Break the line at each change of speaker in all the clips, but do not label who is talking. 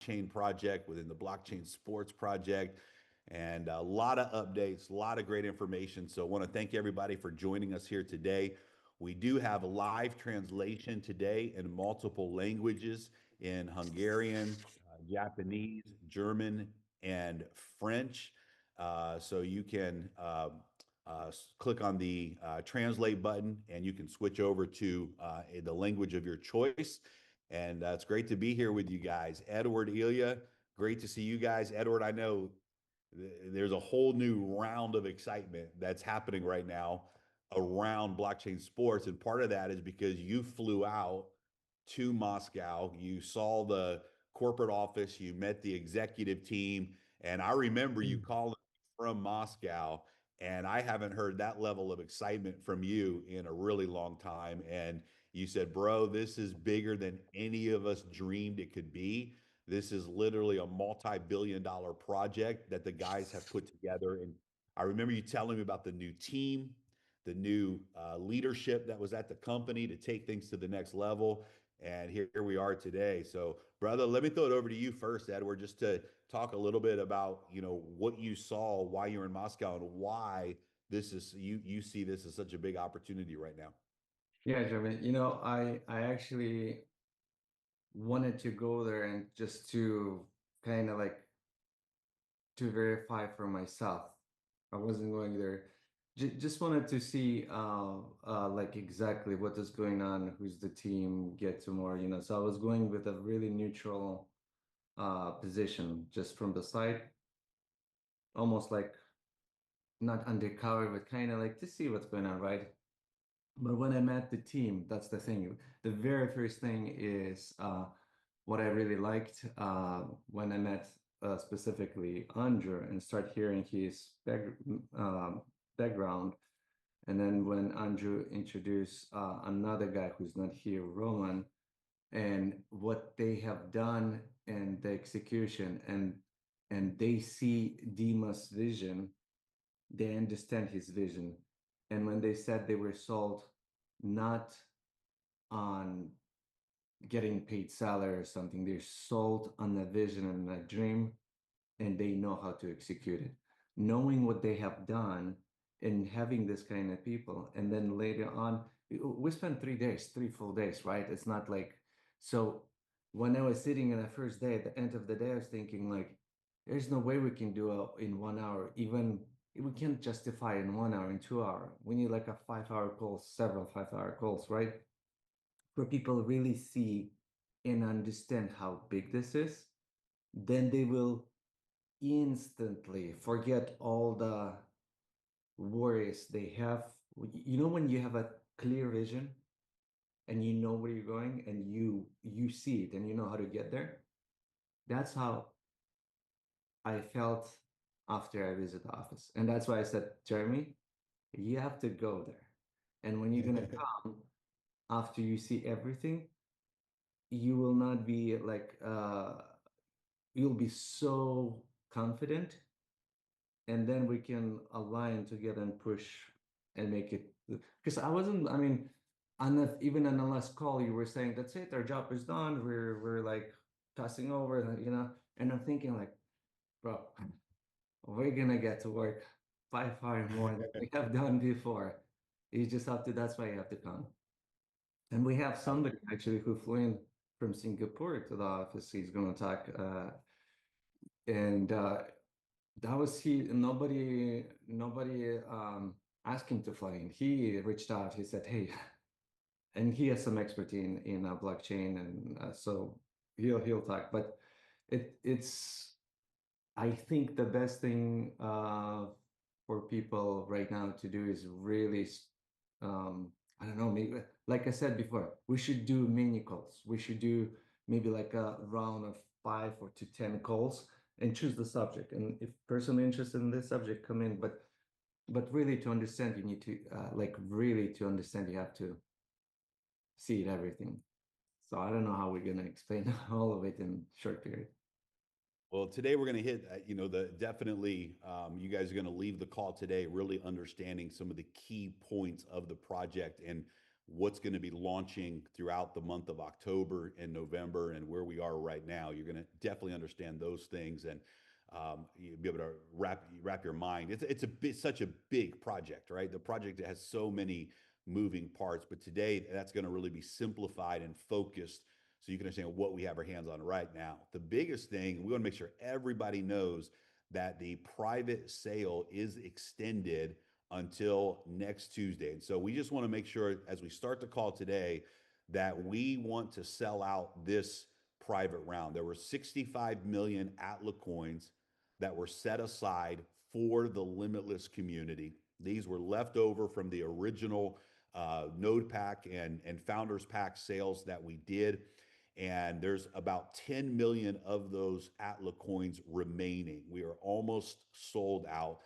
blockchain project, within the blockchain sports project, and a lot of updates, a lot of great information. So I want to thank everybody for joining us here today. We do have a live translation today in multiple languages in Hungarian, Japanese, German, and French. So you can click on the translate button and you can switch over to the language of your choice. And it's great to be here with you guys. Edward, Ilya, great to see you guys. Edward, I know there's a whole new round of excitement that's happening right now around blockchain sports. And part of that is because you flew out to Moscow, you saw the corporate office, you met the executive team, and I remember you calling from Moscow, and I haven't heard that level of excitement from you in a really long time. And you said, bro, this is bigger than any of us dreamed it could be. This is literally a multi-billion-dollar project that the guys have put together. And I remember you telling me about the new team, the new leadership that was at the company to take things to the next level. And here we are today. So, brother, let me throw it over to you first, Edward, just to talk a little bit about, what you saw, why you're in Moscow, and why this is you see this as such a big opportunity right now.
Yeah, Jeremy, I actually wanted to go there and just to kind of like to verify for myself. I wasn't going there. Just wanted to see like exactly what is going on, who's the team, get to more, So I was going with a really neutral position just from the side, almost like not undercover, but kind of like to see what's going on, right? But when I met the team, that's the thing. The very first thing is what I really liked when I met specifically Andrew and start hearing his background. And then when Andrew introduced another guy who's not here, Roman, and what they have done and the execution, and they see Dima's vision, they understand his vision. And when they said they were sold not on getting paid salary or something, they're sold on a vision and a dream, and they know how to execute it. Knowing what they have done and having this kind of people. And then later on, we spent 3 days, 3 full days, right? It's not like, so when I was sitting in the first day, at the end of the day, I was thinking like, there's no way we can do it in 1 hour. Even we can't justify in 1 hour, in 2 hour. We need like a 5 hour calls, several 5 hour calls, right? Where people really see and understand how big this is, then they will instantly forget all the worries they have. When you have a clear vision and you know where you're going and you see it and you know how to get there, that's how I felt after I visit the office. And that's why I said, Jeremy, you have to go there. And when you're gonna come after you see everything, you will not be like you'll be so confident, and then we can align together and push and make it. Because I mean, even on the last call, you were saying that's it, our job is done. We're like passing over, And I'm thinking like, bro, we're gonna get to work 5 hours more than we have done before. You just have to. That's why you have to come. And we have somebody actually who flew in from Singapore to the office. He's going to talk, and that was he. Nobody asked him to fly in. He reached out. He said, "Hey," and he has some expertise in blockchain, and so he'll talk. But it's I think the best thing for people right now to do is really I don't know, maybe like I said before, we should do mini calls. We should do maybe like a round of 5 or to 10 calls and choose the subject. And if person interested in this subject, come in. But really to understand, you need to really to understand, you have to see it everything. So I don't know how we're gonna explain all of it in short period.
Well, today we're going to hit, the definitely, you guys are going to leave the call today really understanding some of the key points of the project. And what's going to be launching throughout the month of October and November and where we are right now. You're going to definitely understand those things, and you'll be able to wrap your mind. It's such a big project, right? The project has so many moving parts, but today that's going to really be simplified and focused so you can understand what we have our hands on right now. The biggest thing, we want to make sure everybody knows that the private sale is extended until next Tuesday. And so we just want to make sure as we start the call today that we want to sell out this private round. There were 65 million Atla-Coins that were set aside for the Limitless community. These were left over from the original Node Pack and Founders Pack sales that we did. And there's about 10 million of those Atla-Coins remaining. We are almost sold out.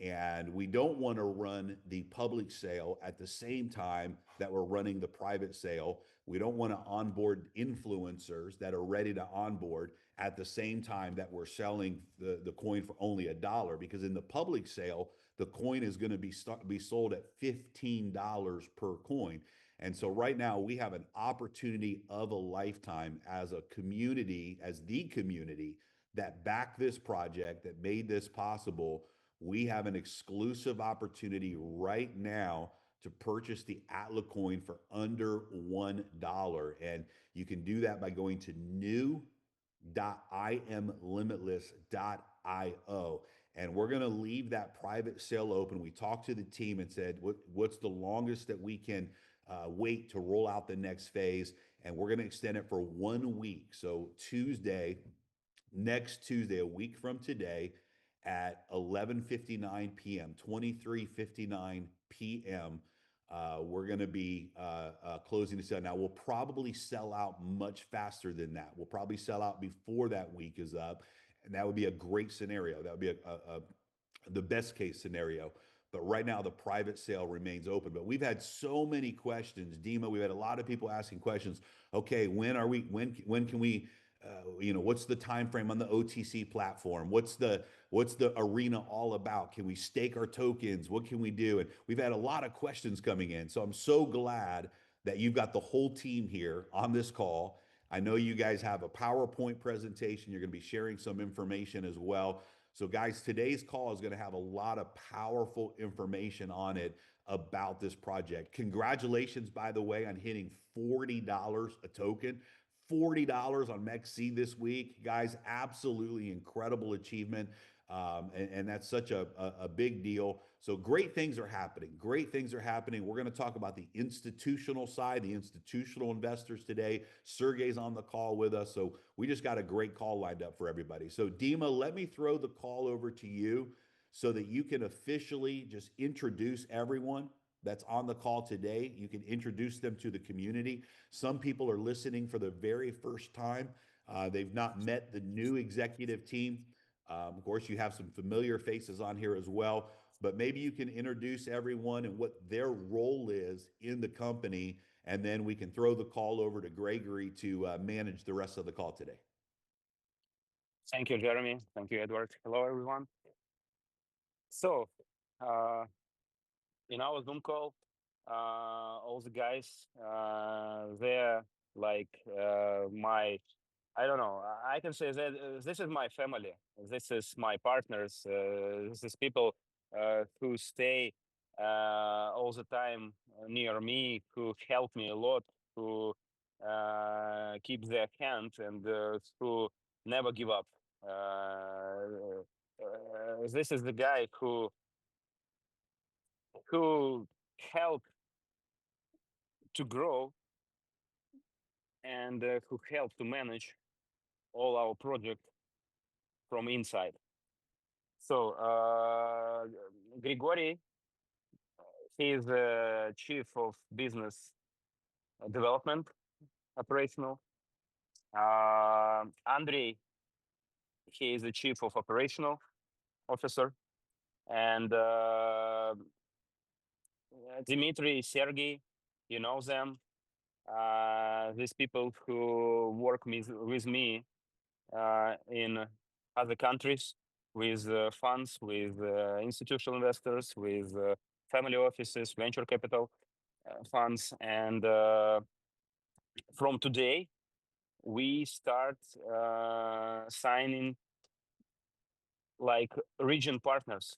And we don't want to run the public sale at the same time that we're running the private sale. We don't want to onboard influencers that are ready to onboard at the same time that we're selling the coin for only $1, because in the public sale, the coin is going to be sold at $15 per coin. And so right now we have an opportunity of a lifetime as a community, as the community that backed this project, that made this possible. We have an exclusive opportunity right now to purchase the Atla-Coin for under $1. And you can do that by going to new.imlimitless.io. And we're going to leave that private sale open. We talked to the team and said, what's the longest that we can wait to roll out the next phase? And we're going to extend it for 1 week. So next Tuesday, a week from today, at 11:59 p.m., 23:59 p.m., we're going to be closing the sale. Now, we'll probably sell out much faster than that. We'll probably sell out before that week is up, and that would be a great scenario. That would be the best case scenario. But right now, the private sale remains open. But we've had so many questions, Dima. We've had a lot of people asking questions. Okay, when can we? What's the time frame on the OTC platform? What's the arena all about? Can we stake our tokens? What can we do? And we've had a lot of questions coming in. So I'm so glad that you've got the whole team here on this call. I know you guys have a PowerPoint presentation. You're going to be sharing some information as well. So guys, today's call is going to have a lot of powerful information on it about this project. Congratulations, by the way, on hitting $40 a token. $40 on MEXC this week, guys. Absolutely incredible achievement, and that's such a big deal. So great things are happening. Great things are happening. We're going to talk about the institutional side, the institutional investors today. Sergey's on the call with us, so we just got a great call lined up for everybody. So Dima, let me throw the call over to you so that you can officially just introduce everyone that's on the call today. You can introduce them to the community. Some people are listening for the very first time. They've not met the new executive team. Of course, you have some familiar faces on here as well, but maybe you can introduce everyone and what their role is in the company, and then we can throw the call over to Gregory to manage the rest of the call today.
Thank you, Jeremy. Thank you, Edward. Hello, everyone. So, in our Zoom call, all the guys, they're like I don't know, I can say that this is my family. This is my partners. This is people who stay all the time near me, who help me a lot, who keep their hand, and who never give up. This is the guy who help to grow and who help to manage all our project from inside. So Grigory, he is the chief of business development, operational. Andrei, he is the chief of operational officer, and Dmitry, Sergey, you know them. These people who work with me in other countries with funds, with institutional investors, with family offices, venture capital. funds. And from today, we start signing like region partners.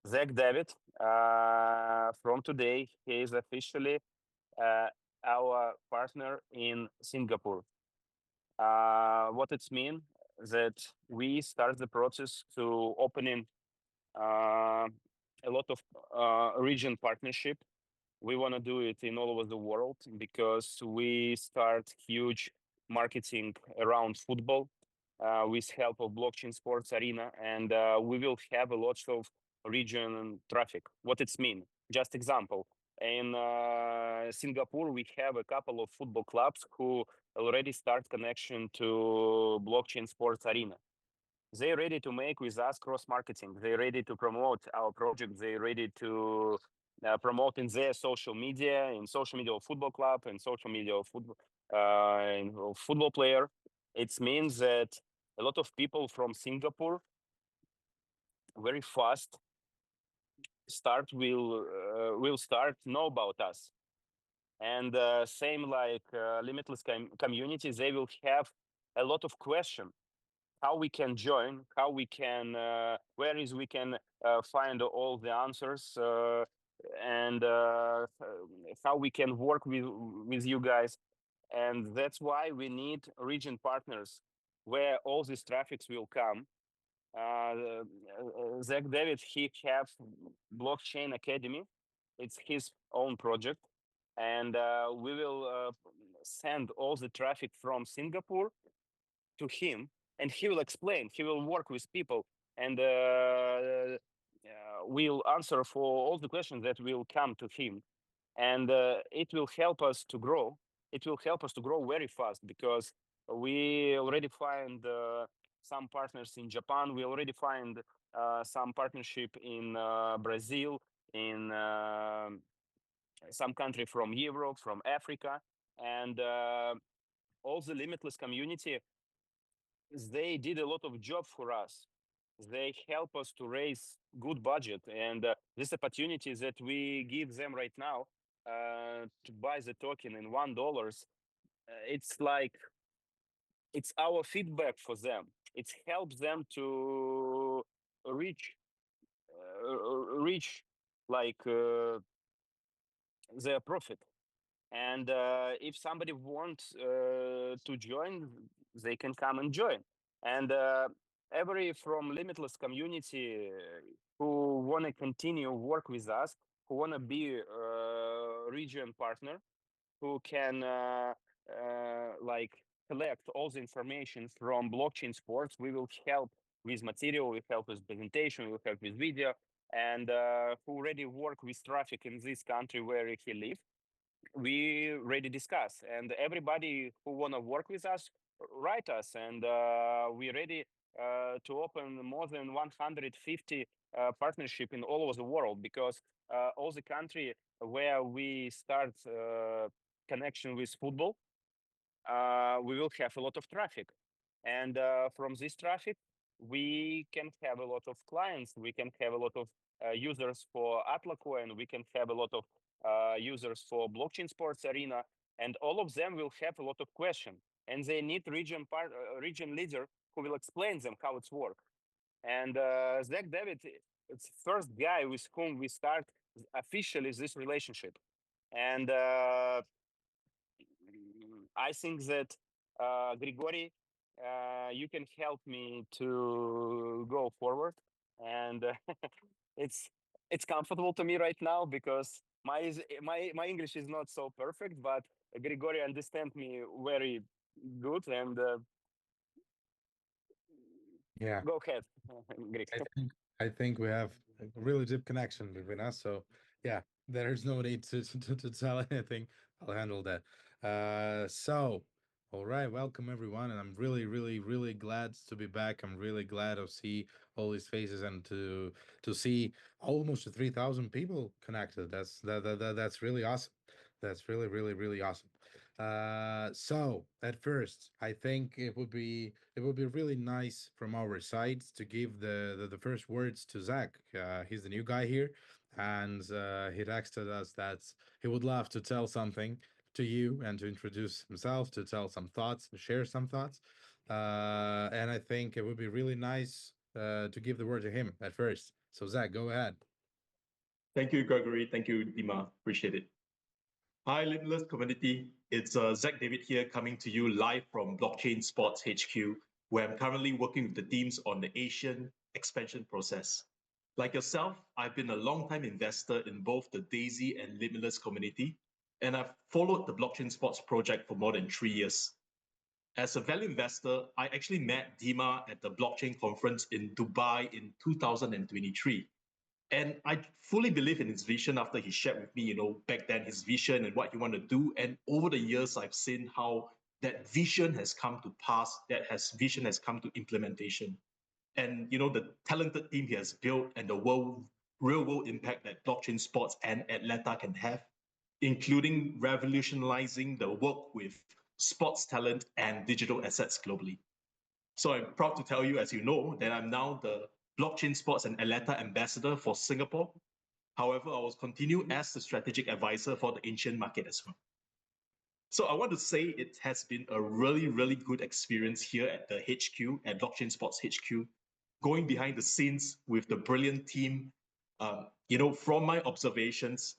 Zach David, from today, he is officially uh, our partner in Singapore. What it's mean that we start the process to opening a lot of region partnership. We want to do it in all over the world because we start huge marketing around football with help of blockchain sports arena, and we will have a lot of region traffic. What it's mean? Just example. In Singapore, we have a couple of football clubs who already start connection to blockchain sports arena. They're ready to make with us cross marketing. They're ready to promote our project. They're ready to promote in their social media, in social media of football club, and social media of football player. It means that a lot of people from Singapore very fast will start know about us. And same like Limitless community, they will have a lot of questions how we can join, how we can, where is we can find all the answers, and how we can work with you guys. And that's why we need region partners where all these traffics will come. Zach David, he have blockchain academy. It's his own project, and we will send all the traffic from Singapore to him, and he will explain. He will work with people, and will answer for all the questions that will come to him, and it will help us to grow. It will help us to grow very fast because we already find some partners in Japan. We already find some partnership in Brazil, in some country from Europe, from Africa, and all the Limitless community, they did a lot of job for us. They help us to raise good budget, and this opportunity that we give them right now to buy the token in $1, it's like it's our feedback for them. It helps them to reach reach like their profit. And if somebody wants to join, they can come and join. And every from Limitless community who want to continue work with us, who want to be a region partner, who can like collect all the information from blockchain sports, we will help with material, we help with presentation, we help with video, and who already work with traffic in this country where he live, we ready discuss. And everybody who want to work with us, write us, and we ready to open more than 150 partnership in all over the world, because all the country where we start connection with football, we will have a lot of traffic, and from this traffic we can have a lot of clients, we can have a lot of users for Atla-Coin, we can have a lot of users for blockchain sports arena, and all of them will have a lot of questions, and they need region leader who will explain them how it's work. And Zach David, it's first guy with whom we start officially this relationship. And I think that Grigory, you can help me to go forward, and it's it's comfortable to me right now because my English is not so perfect, but Grigory understand me very good. And
Yeah,
go ahead, Greg.
I think we have a really deep connection between us. So yeah, there's no need to tell anything. I'll handle that. So all right, welcome everyone, and I'm really glad to be back. I'm really glad to see all these faces and to see almost 3,000 people connected. That's really awesome. That's really awesome. So at first, I think it would be really nice from our side to give the first words to Zach. He's the new guy here, and he texted us that he would love to tell something to you and to introduce himself, to tell some thoughts, to share some thoughts. And I think it would be really nice to give the word to him at first. So, Zach, go ahead.
Thank you, Gregory. Thank you, Dima. Appreciate it. Hi, Limitless community. It's Zach David here coming to you live from Blockchain Sports HQ, where I'm currently working with the teams on the Asian expansion process. Like yourself, I've been a long-time investor in both the Daisy and Limitless community, and I've followed the Blockchain Sports project for more than 3 years. As a value investor, I actually met Dima at the blockchain conference in Dubai in 2023. And I fully believe in his vision after he shared with me, back then his vision and what he wanted to do. And over the years, I've seen how that vision has come to pass, vision has come to implementation. And, the talented team he has built and the real world impact that blockchain sports and Atleta can have, including revolutionizing the work with sports talent and digital assets globally. So I'm proud to tell you, as you know, that I'm now the Blockchain Sports and Atleta Ambassador for Singapore. However, I will continue as the strategic advisor for the Asian market as well. So I want to say it has been a really, really good experience here at the HQ, at Blockchain Sports HQ, going behind the scenes with the brilliant team. From my observations,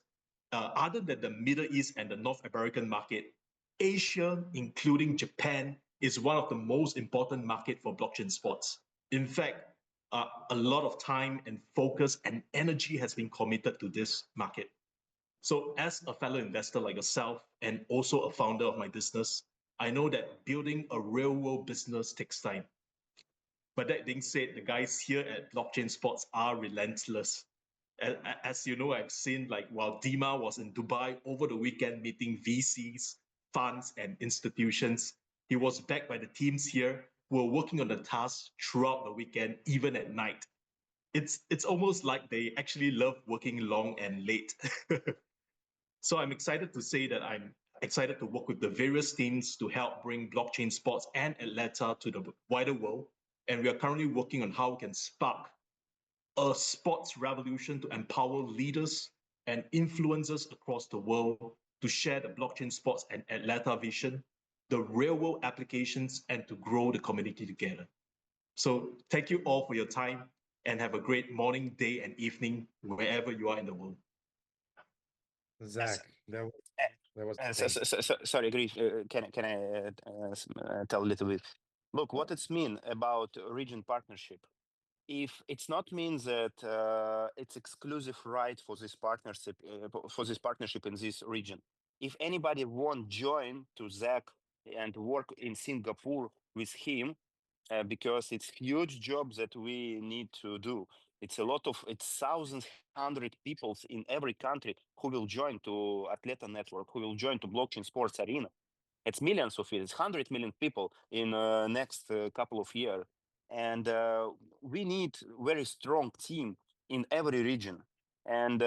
other than the Middle East and the North American market, Asia, including Japan, is one of the most important market for blockchain sports. In fact, a lot of time and focus and energy has been committed to this market. So as a fellow investor like yourself and also a founder of my business, I know that building a real world business takes time. But that being said, the guys here at Blockchain Sports are relentless. As you know, I've seen while Dima was in Dubai over the weekend meeting VCs, funds, and institutions, he was backed by the teams here who were working on the tasks throughout the weekend, even at night. It's almost like they actually love working long and late. So I'm excited to say that I'm excited to work with the various teams to help bring blockchain sports and Atleta to the wider world. And we are currently working on how we can spark a sports revolution to empower leaders and influencers across the world to share the blockchain sports and Atleta vision, the real world applications, and to grow the community together. So thank you all for your time and have a great morning, day, and evening wherever you are in the world.
Zach, that was
Sorry, Gris, can I tell a little bit? Look, what it's mean about region partnership. If it's not means that it's exclusive right for this partnership in this region. If anybody won't join to Zach and work in Singapore with him, because it's huge job that we need to do. It's thousands, hundred people in every country who will join to Atleta Network, who will join to Blockchain Sports Arena. It's millions of it. It's 100 million people in next couple of years. And we need very strong team in every region. And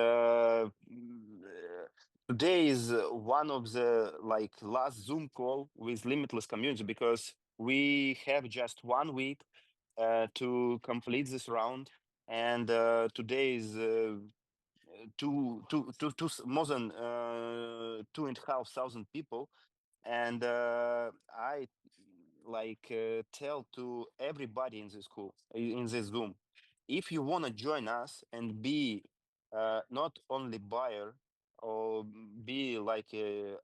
today is one of the last Zoom call with Limitless community because we have just 1 week to complete this round. And today is more than 2,500 people. And I tell to everybody in this Zoom, if you want to join us and be not only buyer or be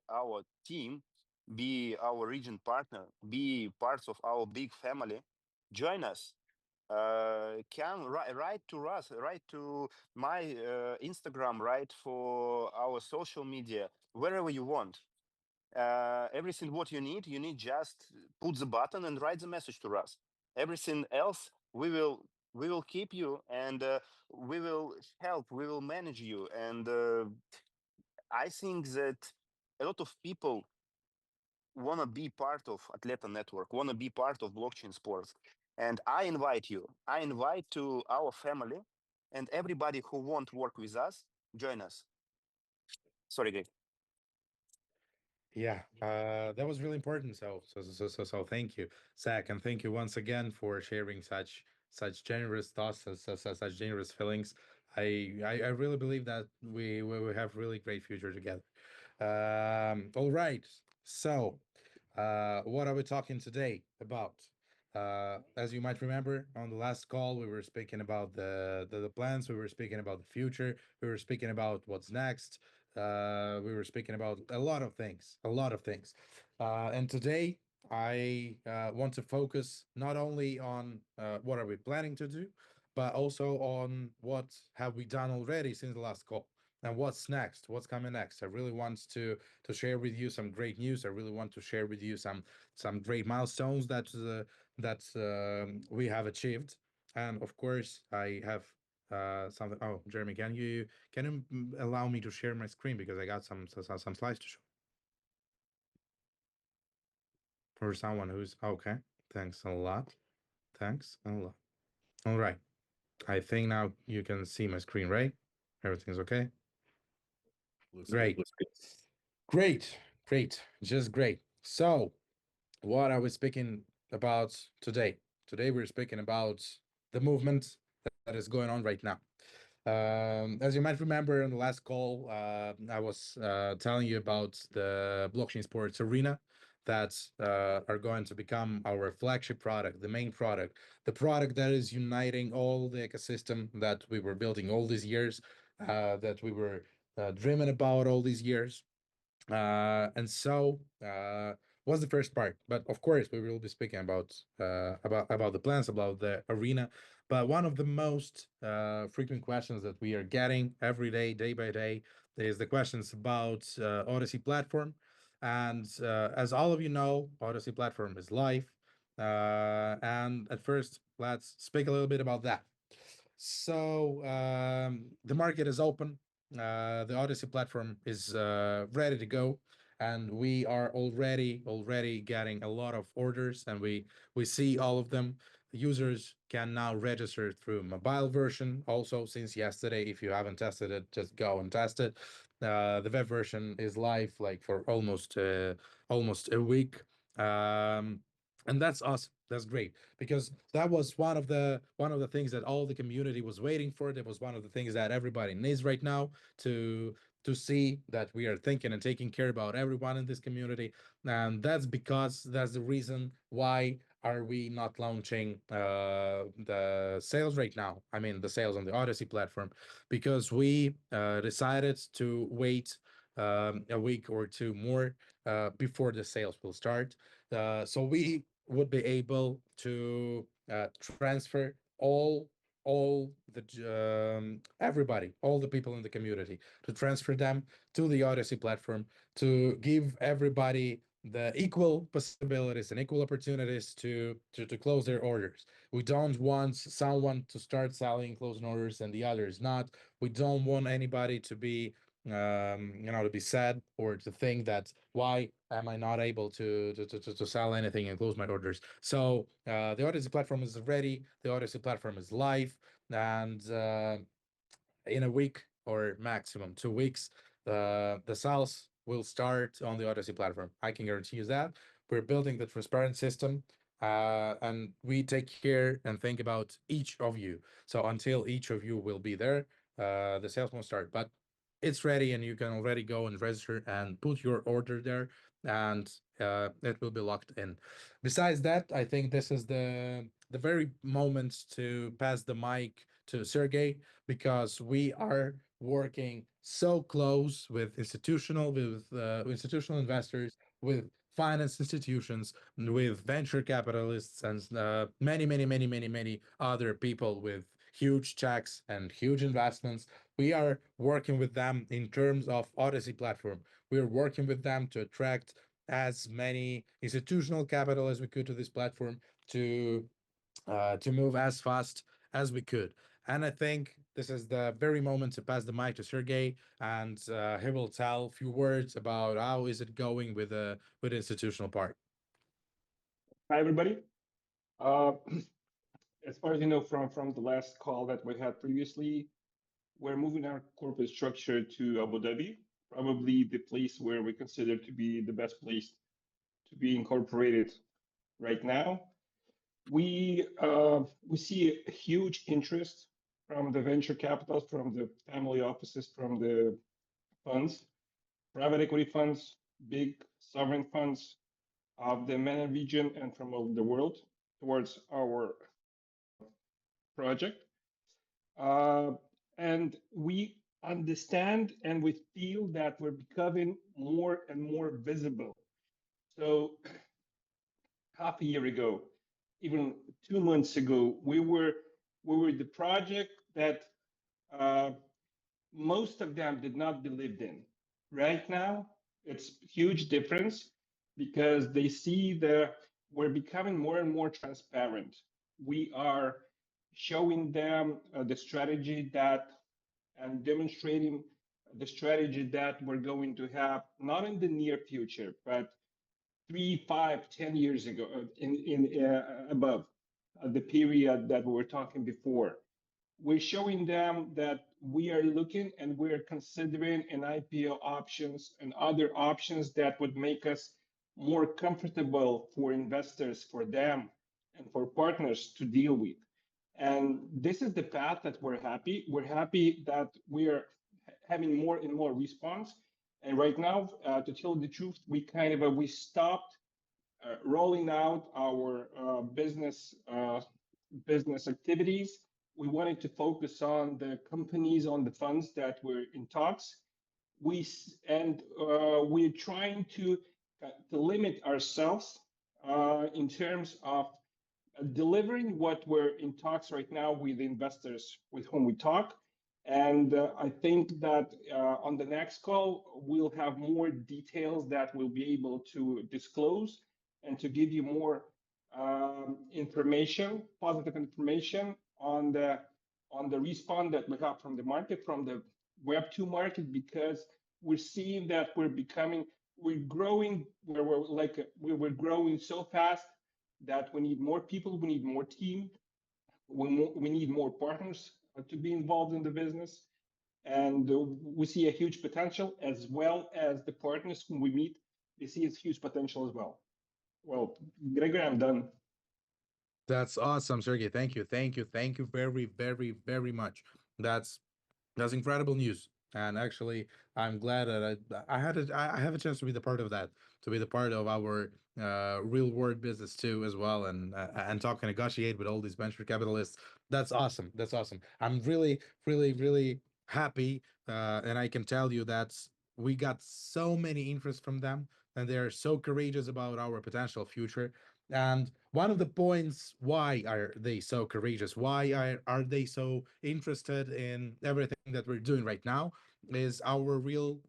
our team, be our region partner, be parts of our big family, join us. Can write to us, write to my Instagram, write for our social media, wherever you want. Everything what you need just put the button and write the message to us. Everything else we will keep you, and we will help, we will manage you. And I think that a lot of people want to be part of Atleta Network, want to be part of blockchain sports. And I invite to our family, and everybody who won't work with us, join us. Sorry, Greg.
Yeah, that was really important. So thank you, Zach, and thank you once again for sharing such generous thoughts, such generous feelings. I really believe that we have really great future together. All right. So, what are we talking today about? As you might remember, on the last call, we were speaking about the plans. We were speaking about the future. We were speaking about what's next. We were speaking about a lot of things, a lot of things. And today, I want to focus not only on what are we planning to do, but also on what have we done already since the last call and what's next, what's coming next. I really want to share with you some great news. I really want to share with you some great milestones that we have achieved. And of course, I have something. Oh, Jeremy, can you allow me to share my screen because I got some slides to show for someone who's okay. Thanks a lot. Thanks a lot. All right. I think now you can see my screen, right? Everything's okay.
Looks
Great.
good.
Great, great, just great. So, what are we speaking about today? Today, we're speaking about the movement that is going on right now. As you might remember in the last call, I was telling you about the blockchain sports arena that are going to become our flagship product, the main product, the product that is uniting all the ecosystem that we were building all these years, that we were dreaming about all these years. And so was the first part. But of course, we will be speaking about the plans, about the arena. But one of the most frequent questions that we are getting every day by day, is the questions about Odyssey platform. And as all of you know, Odyssey platform is live. And at first, let's speak a little bit about that. So the market is open. The Odyssey platform is ready to go, and we are already getting a lot of orders, and we see all of them. Users can now register through mobile version also since yesterday. If you haven't tested it, just go and test it. The web version is live like for almost a week. And that's awesome. That's great because that was one of the things that all the community was waiting for. That was one of the things that everybody needs right now to see that we are thinking and taking care about everyone in this community. And that's because that's the reason why are we not launching the sales right now. I mean the sales on the Odyssey platform, because we decided to wait a week or two more before the sales will start. So we would be able to transfer all the everybody, all the people in the community, to transfer them to the Odyssey platform, to give everybody the equal possibilities and equal opportunities to close their orders. We don't want someone to start selling closing orders and the others not. We don't want anybody to be to be sad or to think that why am I not able to sell anything and close my orders. So the Odyssey platform is ready, the Odyssey platform is live, and in a week or maximum 2 weeks, the sales will start on the Odyssey platform. I can guarantee you that. We're building the transparent system, and we take care and think about each of you. So until each of you will be there, the sales won't start. But it's ready, and you can already go and register and put your order there, and it will be locked in. Besides that, I think this is the very moment to pass the mic to Sergey, because we are working so close with institutional investors, with finance institutions, with venture capitalists, and many other people with huge checks and huge investments. We are working with them in terms of Odyssey platform. We are working with them to attract as many institutional capital as we could to this platform, to move as fast as we could. And I think this is the very moment to pass the mic to Sergey, and he will tell a few words about how is it going with the institutional part.
Hi, everybody. Uh, as far as you know from the last call that we had previously, we're moving our corporate structure to Abu Dhabi, probably the place where we consider to be the best place to be incorporated right now. We see a huge interest from the venture capitals, from the family offices, from the funds, private equity funds, big sovereign funds of the MENA region and from all the world towards our project. Uh, and we understand and we feel that we're becoming more and more visible. So half a year ago, even 2 months ago, we were the project that uh, most of them did not believe in. Right now, it's huge difference because they see we're becoming more and more transparent. We are showing them the strategy that and demonstrating the strategy that we're going to have not in the near future, but 3, 5, 10 years ago, in above the period that we were talking before. We're showing them that we are looking and we're considering an IPO options and other options that would make us more comfortable for investors, for them, and for partners to deal with. And this is the path that we're happy. We're happy that we are having more and more response. And right now, to tell the truth, we stopped rolling out our business activities. We wanted to focus on the companies, on the funds that were in talks. We're trying to limit ourselves in terms of delivering what we're in talks right now with investors with whom we talk. And I think that on the next call, we'll have more details that we'll be able to disclose and to give you more information, positive information on the response that we have from the market, from the Web2 market, because we're seeing that we're growing, we're growing so fast that we need more people, we need more team, we need more partners to be involved in the business. And we see a huge potential, as well as the partners whom we meet, they see a huge potential as well. Well, Gregory, I'm done.
That's awesome, Sergey. Thank you. Thank you. Thank you very, very, very much. That's incredible news. And actually, I'm glad that I have a chance to be the part of that, to be the part of our real world business too, as well, and talk and negotiate with all these venture capitalists. That's awesome. That's awesome. I'm really, really, really happy, and I can tell you that we got so many interest from them, and they're so courageous about our potential future. And one of the points, why are they so courageous? Why are they so interested in everything that we're doing right now? Is our real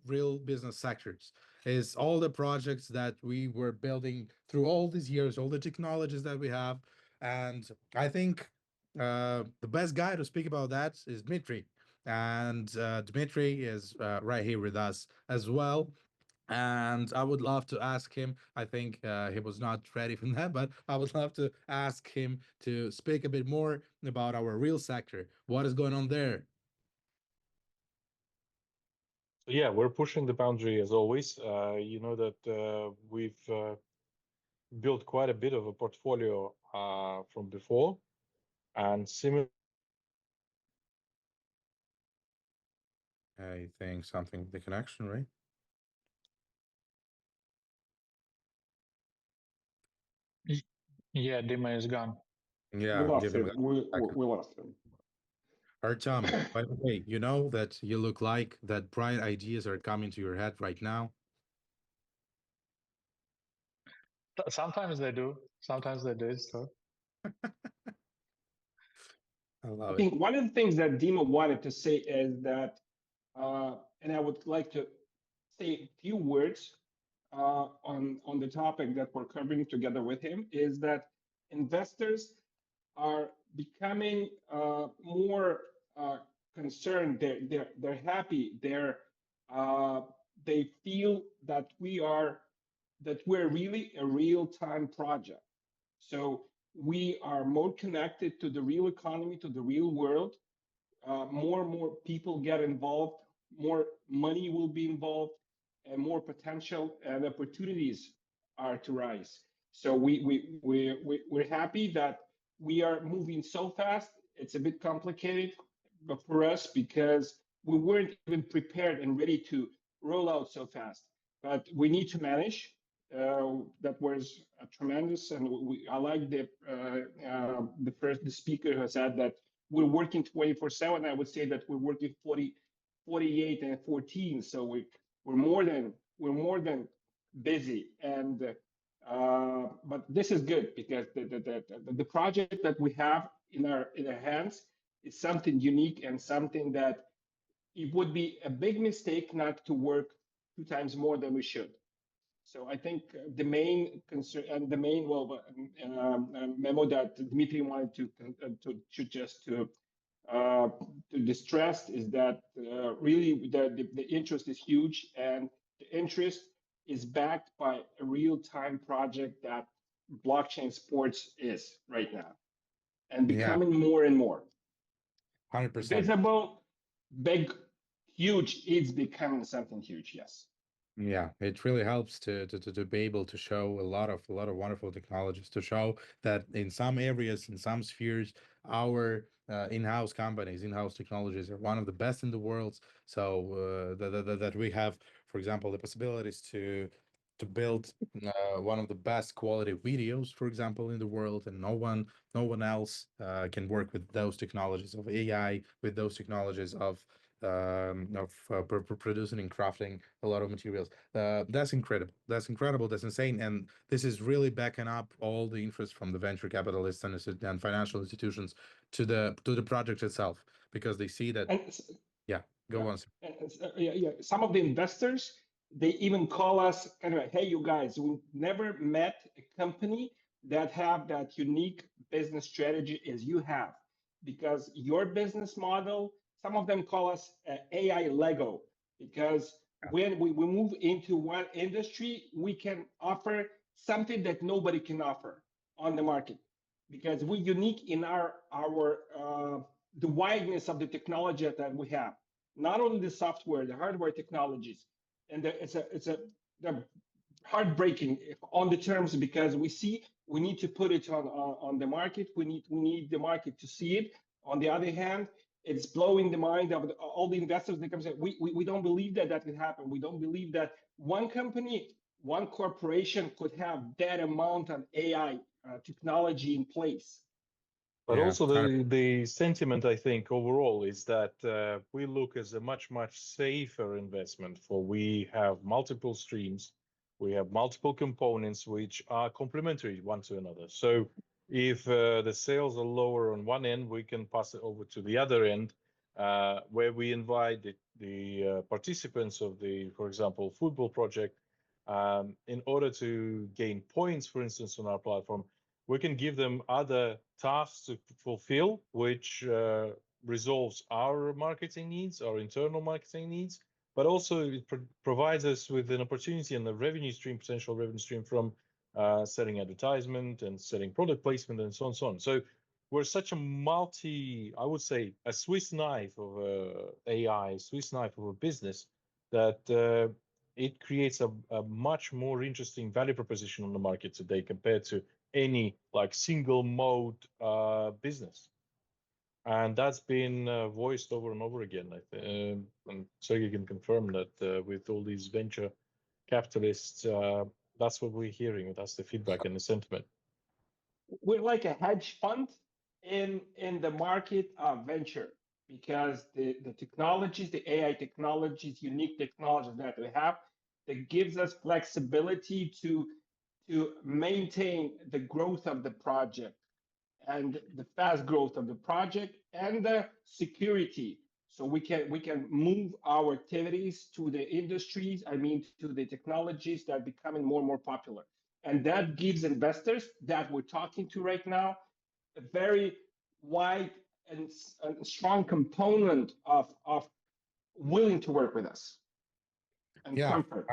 business sectors, is all the projects that we were building through all these years, all the technologies that we have. And I think the best guy to speak about that is Dmitry. And Dmitry is right here with us as well. And I would love to ask him. I think he was not ready for that, but I would love to ask him to speak a bit more about our real sector. What is going on there?
Yeah, we're pushing the boundary as always. You know that we've built quite a bit of a portfolio from before, and similar.
I think something with the connection, right?
Yeah, Dima is gone.
Yeah,
We lost
give him
him.
a
We lost him.
Artem, by the way, you know that you look like that bright ideas are coming to your head right now.
Sometimes they do. Sometimes they do. So
I
I
love it.
think one of the things that Dima wanted to say is that, and I would like to say a few words on the topic that we're covering together with him, is that investors are becoming more concerned. They're happy. They feel that we're really a real-time project. So we are more connected to the real economy, to the real world. More and more people get involved, more money will be involved, and more potential and opportunities are to rise. So we're happy that we are moving so fast. It's a bit complicated, for us because we weren't even prepared and ready to roll out so fast. But we need to manage. That was tremendous, and I like the speaker who said that we're working 24/7. I would say that we're working 48 and 14. So we're more than busy, and but this is good because the project that we have in our hands is something unique and something that it would be a big mistake not to work 2 times more than we should. So I think the main concern and the main memo that Dmitry wanted to distress is that really the interest is huge, and the interest is backed by a real-time project that blockchain sports is right now, and becoming more and more
100%.
visible, big, huge. It's becoming something huge. Yes.
Yeah, it really helps to be able to show a lot of wonderful technologies, to show that in some areas, in some spheres, our in-house companies, in-house technologies are one of the best in the world. So that we have, for example, the possibilities to build one of the best quality videos, for example, in the world, and no one else can work with those technologies of AI, with those technologies of producing and crafting a lot of materials. That's incredible. That's incredible. That's insane. And this is really backing up all the interest from the venture capitalists and financial institutions to the project itself, because they see that.
And
Yeah, go on.
yeah. Some of the investors, they even call us kind of, hey, you guys, we never met a company that have that unique business strategy as you have, because your business model, some of them call us AI Lego, because when we move into one industry, we can offer something that nobody can offer on the market, because we're unique in our the wideness of the technology that we have, not only the software, the hardware technologies, and they're heartbreaking on the terms, because we need to put it on the market. We need the market to see it. On the other hand, it's blowing the mind of all the investors. They come say, we don't believe that can happen. We don't believe that one company, one corporation could have that amount of AI technology in place.
But also the sentiment, I think, overall is that we look as a much safer investment, for we have multiple streams, we have multiple components which are complementary one to another. So if the sales are lower on one end, we can pass it over to the other end, where we invite the participants of the, for example, football project, in order to gain points, for instance, on our platform. We can give them other tasks to fulfill, which resolves our marketing needs, our internal marketing needs, but also it provides us with an opportunity and a revenue stream, potential revenue stream from selling advertisement and selling product placement and so on and so on. So we're such a I would say, a Swiss knife of AI, Swiss knife of a business, that it creates a much more interesting value proposition on the market today compared to any like single mode business. And that's been voiced over and over again. And Sergey can confirm that with all these venture capitalists, that's what we're hearing. That's the feedback and the sentiment.
We're like a hedge fund in the market of venture, because the technologies, the AI technologies, unique technologies that we have, that gives us flexibility to maintain the growth of the project, and the fast growth of the project, and the security. So we can move our activities to the industries, to the technologies that are becoming more and more popular. And that gives investors that we're talking to right now a very wide and strong component of willing to work with us. And comfort.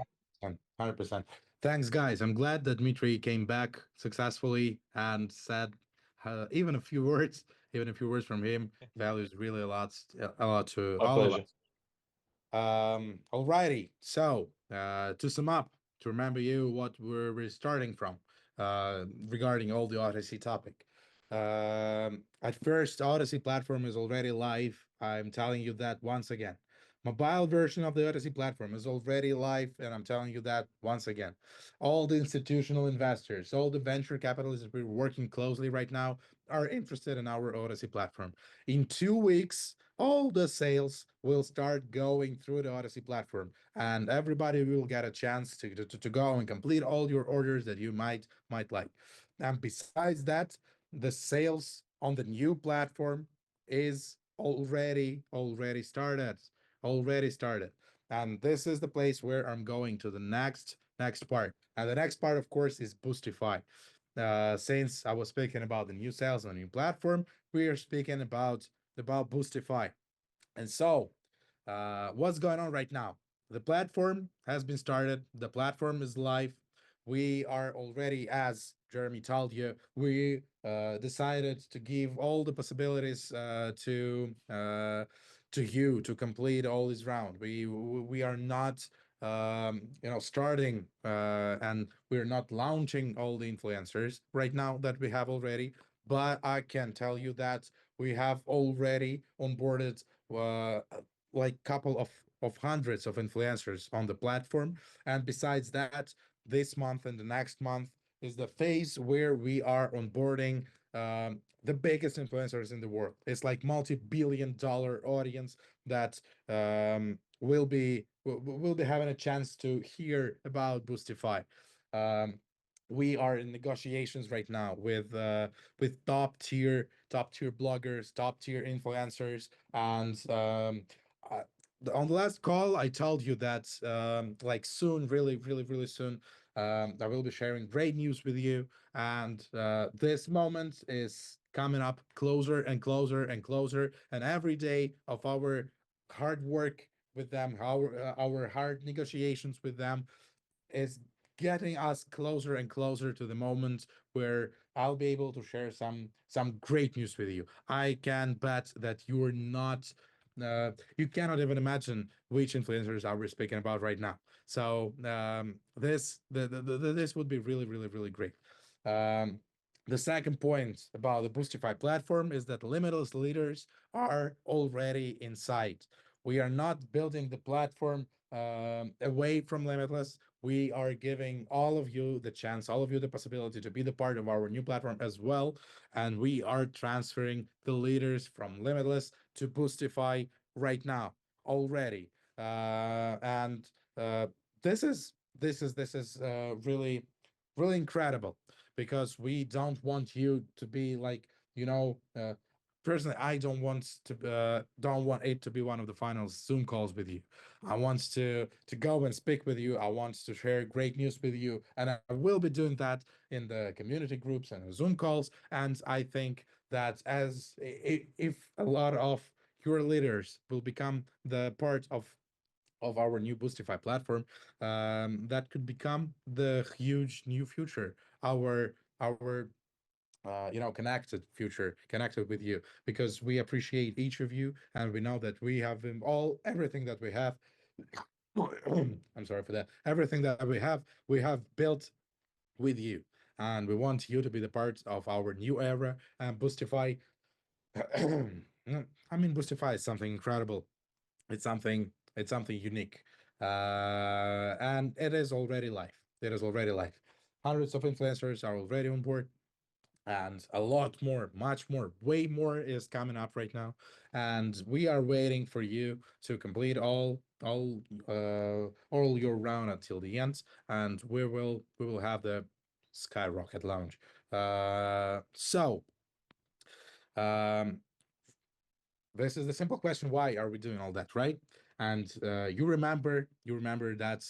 100%. Thanks, guys. I'm glad that Dmitry came back successfully and said even a few words from him values really a lot to all of us. Alrighty. So to sum up, to remember you what we're starting from regarding all the Odyssey topic. At first, Odyssey platform is already live. I'm telling you that once again. Mobile version of the Odyssey platform is already live, and I'm telling you that once again. All the institutional investors, all the venture capitalists that we're working closely right now are interested in our Odyssey platform. In 2 weeks, all the sales will start going through the Odyssey platform, and everybody will get a chance to go and complete all your orders that you might like. And besides that, the sales on the new platform is already started, and this is the place where I'm going to the next part. And the next part, of course, is Boostify. Since I was speaking about the new sales on the new platform, we are speaking about Boostify. And so, what's going on right now? The platform has been started. The platform is live. We are already, as Jeremy told you, we decided to give all the possibilities to you to complete all this round. We are not starting and we're not launching all the influencers right now that we have already. But I can tell you that we have already onboarded uh, like couple of hundreds of influencers on the platform. And besides that, this month and the next month is the phase where we are onboarding the biggest influencers in the world. It's like multi-billion-dollar audience that will be having a chance to hear about Boostify. Um, we are in negotiations right now with top tier bloggers, top tier influencers, and uh, on the last call, I told you that like soon, really, really, really soon, I will be sharing great news with you. And this moment is coming up closer and closer and closer. And every day of our hard work with them, our hard negotiations with them, is getting us closer and closer to the moment where I'll be able to share some great news with you. I can bet that you cannot even imagine which influencers are we speaking about right now. So this would be really, really, really great. Um, the second point about the Boostify platform is that limitless leaders are already inside. We are not building the platform away from Limitless. We are giving all of you the chance, all of you the possibility to be the part of our new platform as well. And we are transferring the leaders from Limitless to Boostify right now already. And this is really, really incredible, because we don't want you to be like, personally, I don't want it to be one of the final Zoom calls with you. I want to go and speak with you. I want to share great news with you, and I will be doing that in the community groups and Zoom calls. And I think that if a lot of your leaders will become the part of our new Boostify platform, that could become the huge new future, our connected future, connected with you, because we appreciate each of you, and we know that we have everything that we have. I'm sorry for that. Everything that we have built with you, and we want you to be the part of our new era. And Boostify, Boostify is something incredible. It's something unique, and it is already live. It is already live. Hundreds of influencers are already on board, and a lot more, much more, way more is coming up right now. And we are waiting for you to complete all your round until the end, and we will have the skyrocket launch. So um this is the simple question: why are we doing all that, right? And you remember that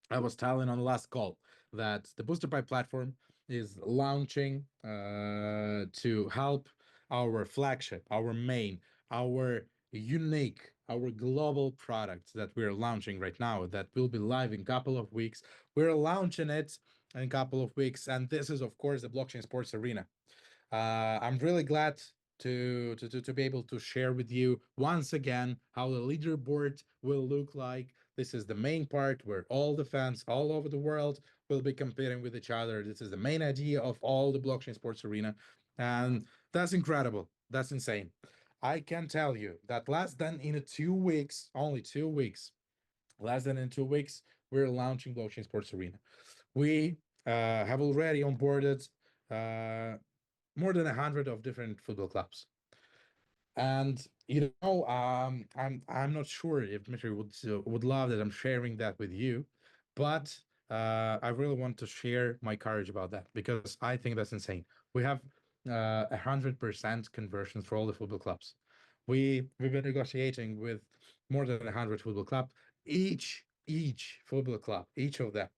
I was telling on the last call that the Boosterby platform is launching to help our flagship, our main, our unique, our global product that we're launching right now, that will be live in a couple of weeks. We're launching it in a couple of weeks, and this is, of course, the blockchain sports arena. I'm really glad to be able to share with you once again how the leaderboard will look like. This is the main part where all the fans all over the world will be competing with each other. This is the main idea of all the blockchain sports arena. And that's incredible. That's insane. I can tell you that less than in 2 weeks, only 2 weeks, less than in 2 weeks, we're launching blockchain sports arena. We have already onboarded more than 100 of different football clubs. And I'm not sure if Dmitry would love that I'm sharing that with you, but I really want to share my courage about that because I think that's insane. We have 100% conversions for all the football clubs. We've been negotiating with more than 100 football club. Each football club, each of them,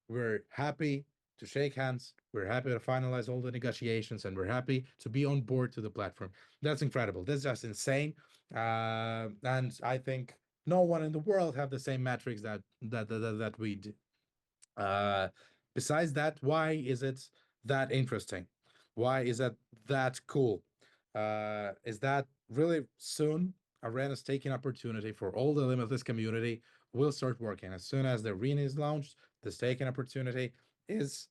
we're happy to shake hands. We're happy to finalize all the negotiations, and we're happy to be on board to the platform. That's incredible. That's just insane. And I think no one in the world have the same metrics that we do. Besides that, why is it that interesting? Why is that cool? Is that really soon Arena staking opportunity for all the Limitless community will start working. As soon as the arena is launched, the staking opportunity is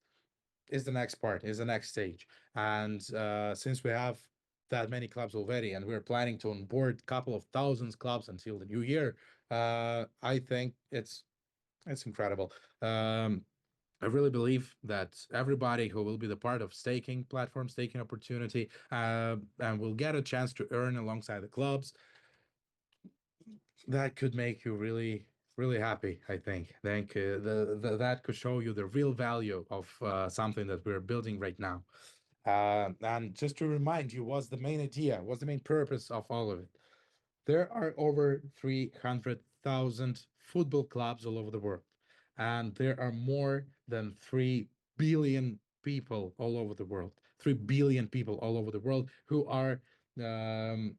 the next part, is the next stage. And since we have that many clubs already, and we're planning to onboard a couple of thousands clubs until the new year, I think it's incredible. I really believe that everybody who will be the part of staking platform, staking opportunity, and will get a chance to earn alongside the clubs, that could make you really, really happy. I think that could show you the real value of something that we're building right now. And just to remind you, what's the main idea? What's the main purpose of all of it? There are over 300,000 football clubs all over the world, and there are more than 3 billion people all over the world. 3 billion people all over the world who are um,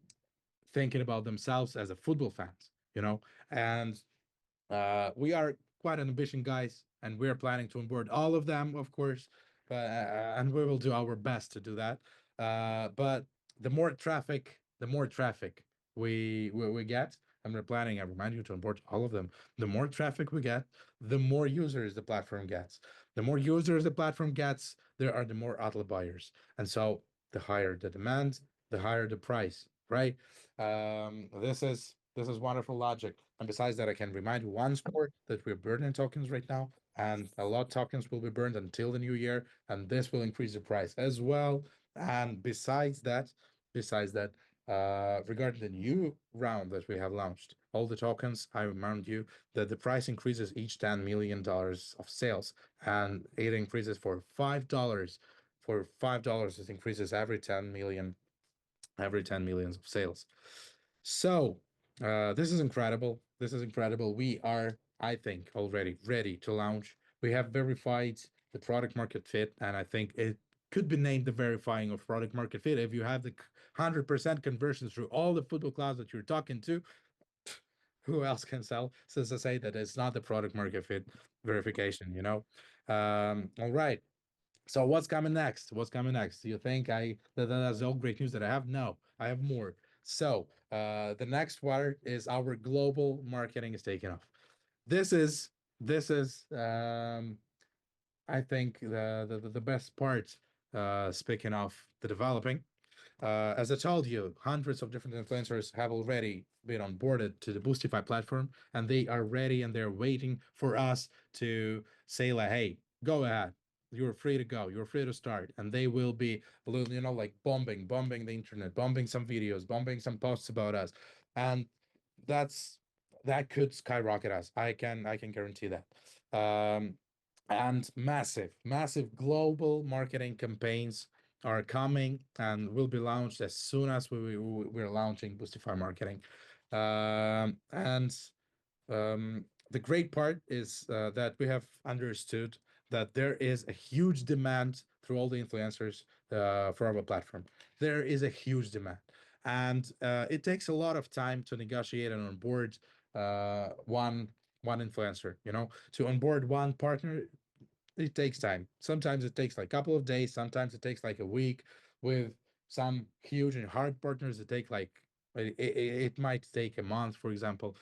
thinking about themselves as a football fans, and we are quite an ambitious guys, and we're planning to onboard all of them, of course, and we will do our best to do that. But the more traffic, we get, and we're planning, I remind you, to onboard all of them. The more traffic we get, the more users the platform gets. The more users the platform gets, there are the more Atla buyers. And so the higher the demand, the higher the price, right? This is wonderful logic. And besides that, I can remind you once more that we're burning tokens right now, and a lot of tokens will be burned until the new year, and this will increase the price as well. And besides that, regarding the new round that we have launched, all the tokens, I remind you that the price increases each $10 million of sales, and it increases for $5. For $5, it increases every 10 million of sales. So this is incredible. This is incredible. We are, I think, already ready to launch. We have verified the product market fit, and I think it could be named the verifying of product market fit. If you have the 100% conversions through all the football clubs that you're talking to, who else can sell? Since I say that it's not the product market fit verification. All right. So what's coming next? What's coming next? Do you think that's all great news that I have? No, I have more. So the next part is our global marketing is taking off. This is I think the best part. Speaking of the developing, as I told you, hundreds of different influencers have already been onboarded to the Boostify platform, and they are ready and they're waiting for us to say like, hey, go ahead. You're free to go. You're free to start. And they will be, like bombing the internet, bombing some videos, bombing some posts about us. And that could skyrocket us. I can guarantee that. And massive global marketing campaigns are coming and will be launched as soon as we're launching Boostify marketing. And the great part is that we have understood that there is a huge demand through all the influencers for our platform. There is a huge demand, and it takes a lot of time to negotiate and onboard one influencer. To onboard one partner, it takes time. Sometimes it takes like a couple of days. Sometimes it takes like a week. With some huge and hard partners, it might take a month, for example.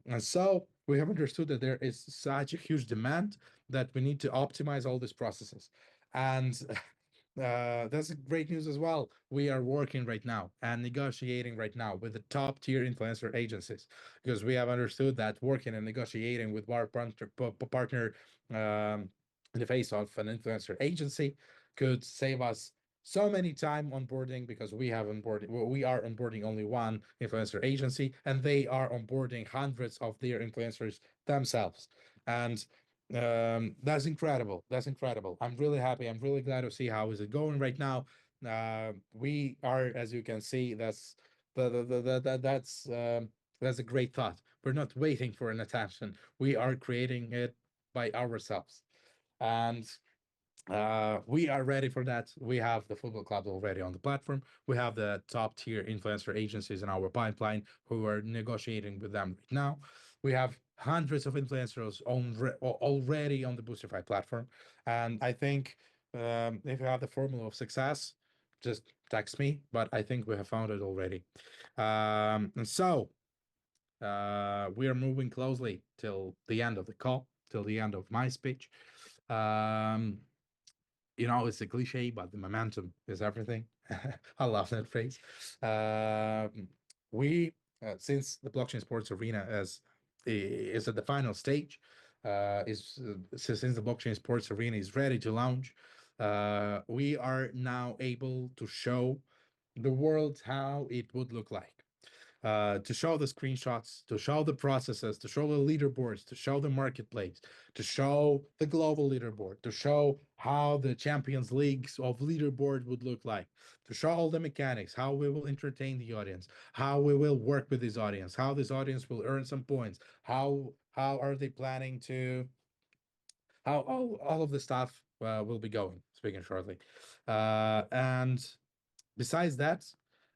And so we have understood that there is such a huge demand that we need to optimize all these processes. And that's great news as well. We are working right now and negotiating right now with the top tier influencer agencies, because we have understood that working and negotiating with our partner in the face of an influencer agency could save us so many time onboarding, because we are onboarding only one influencer agency and they are onboarding hundreds of their influencers themselves. And that's incredible. That's incredible. I'm really happy. I'm really glad to see how is it going right now. We are, as you can see, that's a great thought. We're not waiting for an attention. We are creating it by ourselves. And we are ready for that. We have the football clubs already on the platform. We have the top tier influencer agencies in our pipeline who are negotiating with them right now. We have hundreds of influencers already on the Boostify platform. And I think if you have the formula of success, just text me, but I think we have found it already. And so we are moving closely till the end of the call, till the end of my speech. It's a cliche, but the momentum is everything. I love that phrase. We, since the blockchain sports arena is at the final stage, since the blockchain sports arena is ready to launch, we are now able to show the world how it would look like. To show the screenshots, to show the processes, to show the leaderboards, to show the marketplace, to show the global leaderboard, to show how the Champions Leagues of leaderboard would look like, to show all the mechanics, how we will entertain the audience, how we will work with this audience, how this audience will earn some points, how are they planning to, how all of the stuff will be going, speaking shortly. And besides that,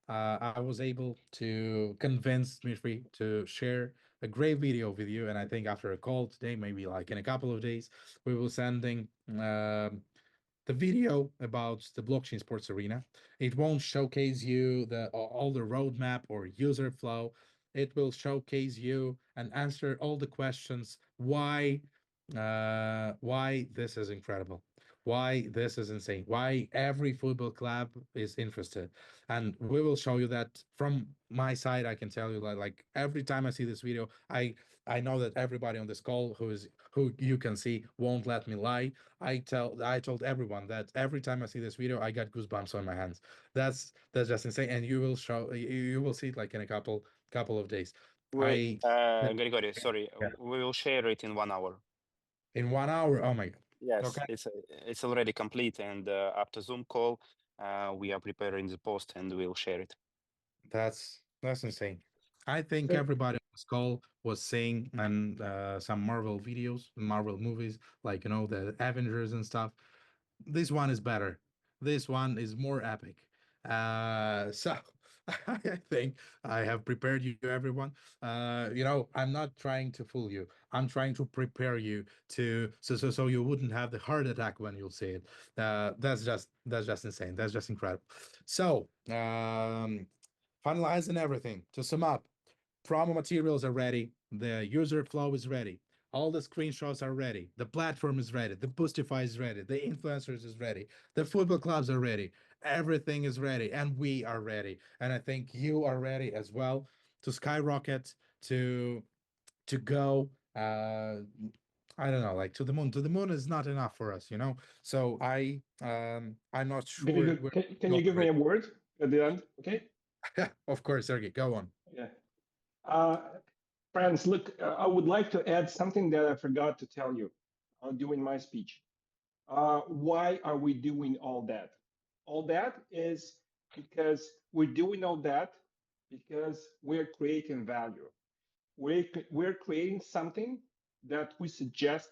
I was able to convince Dmitry to share a great video with you. And I think after a call today, maybe like in a couple of days, we will sending the video about the blockchain sports arena. It won't showcase you all the roadmap or user flow. It will showcase you and answer all the questions why this is incredible, why this is insane, why every football club is interested. And we will show you that from my side. I can tell you that, like, every time I see this video, I know that everybody on this call who you can see won't let me lie. I told everyone that every time I see this video, I got goosebumps on my hands. That's just insane. And you will see it like in a couple of days.
Wait,
I
Grigori, sorry,
yeah.
we will share it in 1 hour.
In 1 hour. Oh my God.
Yes,
Okay.
it's already complete, and after Zoom call, we are preparing the post and we'll share it.
That's insane. I think
So,
everybody on this call was seeing and some Marvel videos, Marvel movies, like the Avengers and stuff. This one is better. This one is more epic. So I think I have prepared you, everyone. I'm not trying to fool you. I'm trying to prepare you so you wouldn't have the heart attack when you'll see it. That's just insane. That's just incredible. So finalizing everything. To sum up, promo materials are ready. The user flow is ready. All the screenshots are ready. The platform is ready. The Boostify is ready. The influencers is ready. The football clubs are ready. Everything is ready, and we are ready. And I think you are ready as well to skyrocket, to go. I don't know, like to the moon. To the moon is not enough for us. So I'm not sure where
can
to
you give me
operate.
a word at the end? Okay.
Of course, Sergey, go on.
Yeah. Uh, Friends, look, I would like to add something that I forgot to tell you during my speech. Why are we doing all that? All that is because we're doing all that because we're creating value. We're creating something that we suggest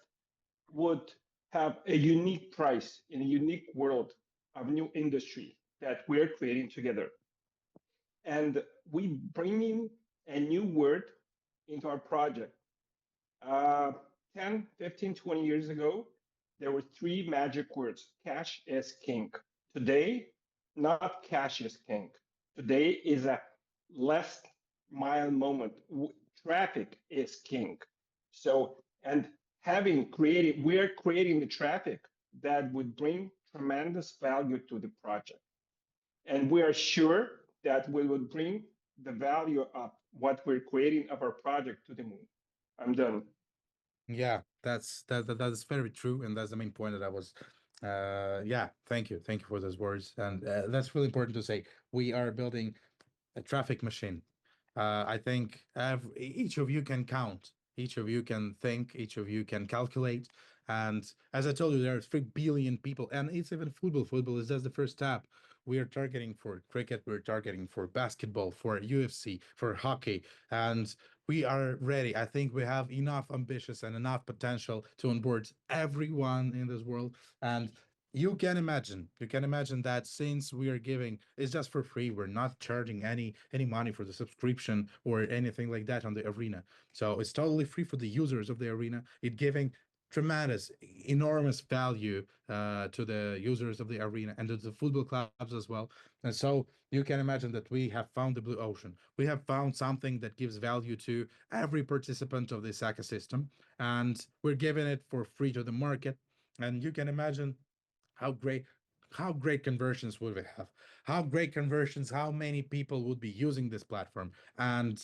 would have a unique price in a unique world of new industry that we're creating together. And we bringing a new word into our project. 10, 15, 20 years ago, there were three magic words: cash is king. Today, not cash is king. Today is a last mile moment. Traffic is king. So, and we're creating the traffic that would bring tremendous value to the project. And we are sure that we would bring the value of what we're creating of our project to the moon. I'm done.
Yeah, that's very true, and that's the main point that I was. Yeah, thank you for those words, and that's really important to say. We are building a traffic machine. I think each of you can count, each of you can think, each of you can calculate. And as I told you, there are 3 billion people, and it's even football. Football is just the first step. We are targeting for cricket, we're targeting for basketball, for UFC, for hockey, and we are ready. I think we have enough ambitious and enough potential to onboard everyone in this world. And you can imagine that since we are giving, it's just for free, we're not charging any money for the subscription or anything like that on the arena. So it's totally free for the users of the arena. It giving tremendous, enormous value to the users of the arena and to the football clubs as well. And so you can imagine that we have found the blue ocean. We have found something that gives value to every participant of this ecosystem, and we're giving it for free to the market. And you can imagine how great conversions would we have, how great conversions, how many people would be using this platform. And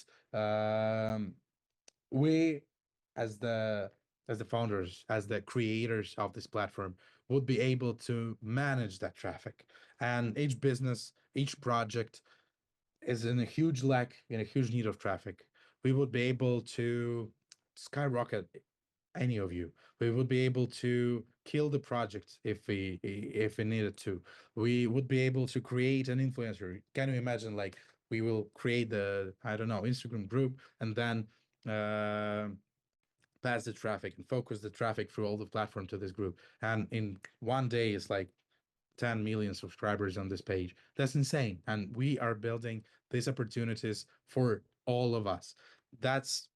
we, as the founders, as the creators of this platform, would be able to manage that traffic. And each business, each project is in a huge lack, in a huge need of traffic. We would be able to skyrocket any of you. We would be able to kill the project if we needed to. We would be able to create an influencer. Can you imagine, like, we will create the, I don't know, Instagram group, and then pass the traffic and focus the traffic through all the platform to this group. And in one day, it's like 10 million subscribers on this page. That's insane. And we are building these opportunities for all of us.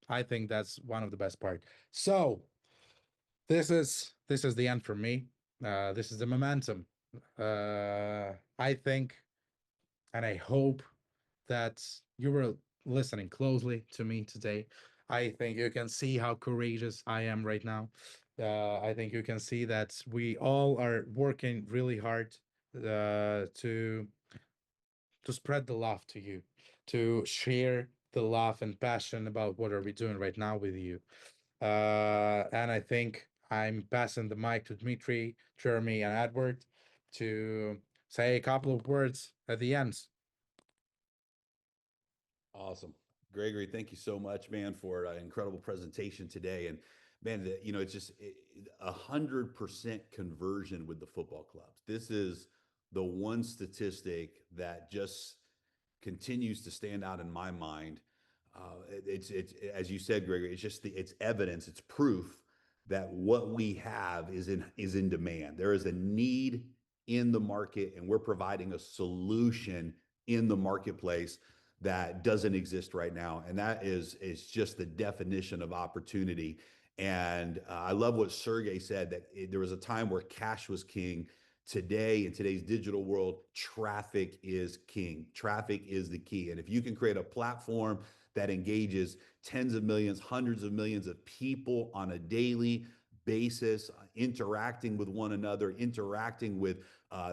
I think that's one of the best part. So this is the end for me. This is the momentum. I think, and I hope that you were listening closely to me today. I think you can see how courageous I am right now. I think you can see that we all are working really hard to spread the love to you, to share the love and passion about what are we doing right now with you. And I think I'm passing the mic to Dmitry, Jeremy, and Edward to say a couple of words at the end.
Awesome. Gregory, thank you so much, man, for an incredible presentation today. And man, it's just 100% conversion with the football clubs. This is the one statistic that just continues to stand out in my mind. It's as you said, Gregory, it's evidence, it's proof that what we have is in demand. There is a need in the market, and we're providing a solution in the marketplace that doesn't exist right now. And that is just the definition of opportunity. And I love what Sergey said, that there was a time where cash was king. Today, in today's digital world, traffic is king. Traffic is the key. And if you can create a platform that engages tens of millions, hundreds of millions of people on a daily basis, interacting with one another, interacting with